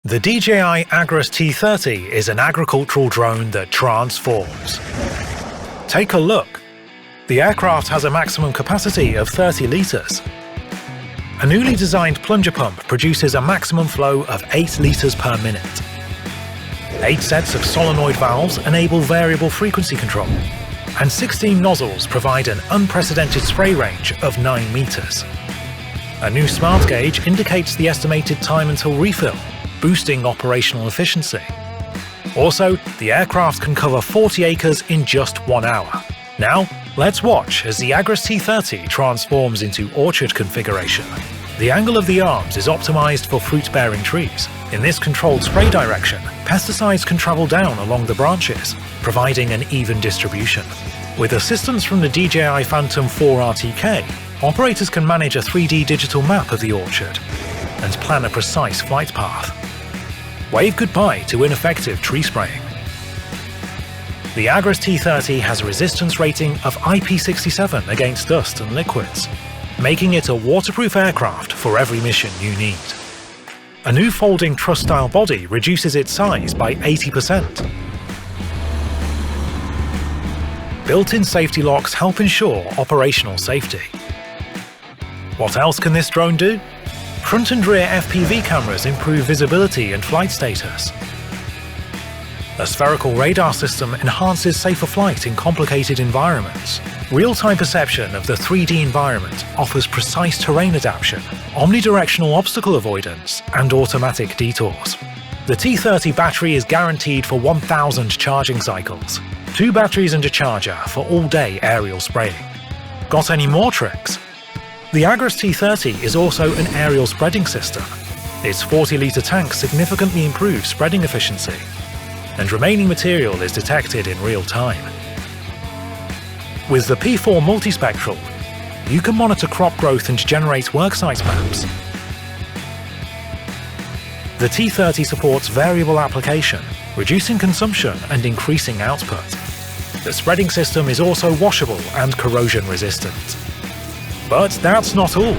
The DJI Agris T30 is an agricultural drone that transforms. Take a look. The aircraft has a maximum capacity of 30 litres. A newly designed plunger pump produces a maximum flow of 8 litres per minute. 8 sets of solenoid valves enable variable frequency control, and 16 nozzles provide an unprecedented spray range of 9 metres. A new smart gauge indicates the estimated time until refill, boosting operational efficiency. Also, the aircraft can cover 40 acres in just 1 hour. Now, let's watch as the Agris T30 transforms into orchard configuration. The angle of the arms is optimized for fruit-bearing trees. In this controlled spray direction, pesticides can travel down along the branches, providing an even distribution. With assistance from the DJI Phantom 4 RTK, operators can manage a 3D digital map of the orchard and plan a precise flight path. Wave goodbye to ineffective tree spraying. The Agris T30 has a resistance rating of IP67 against dust and liquids, making it a waterproof aircraft for every mission you need. A new folding truss-style body reduces its size by 80%. Built-in safety locks help ensure operational safety. What else can this drone do? Front and rear FPV cameras improve visibility and flight status. A spherical radar system enhances safer flight in complicated environments. Real-time perception of the 3D environment offers precise terrain adaptation, omnidirectional obstacle avoidance, and automatic detours. The T30 battery is guaranteed for 1,000 charging cycles. 2 batteries and a charger for all-day aerial spraying. Got any more tricks? The Agris T30 is also an aerial spreading system. Its 40-litre tank significantly improves spreading efficiency, and remaining material is detected in real time. With the P4 multispectral, you can monitor crop growth and generate worksite maps. The T30 supports variable application, reducing consumption and increasing output. The spreading system is also washable and corrosion resistant. But that's not all.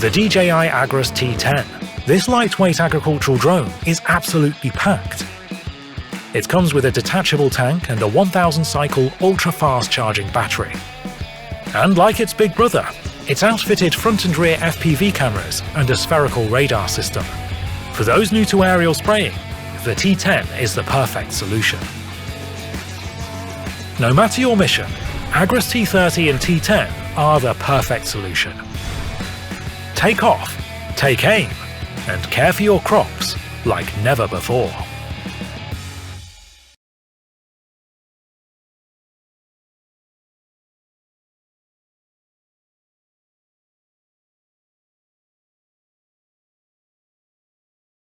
The DJI Agris T10. This lightweight agricultural drone is absolutely packed. It comes with a detachable tank and a 1,000-cycle ultra-fast charging battery. And like its big brother, it's outfitted front and rear FPV cameras and a spherical radar system. For those new to aerial spraying, the T10 is the perfect solution. No matter your mission, Agris T30 and T10 are the perfect solution. Take off, take aim, and care for your crops like never before.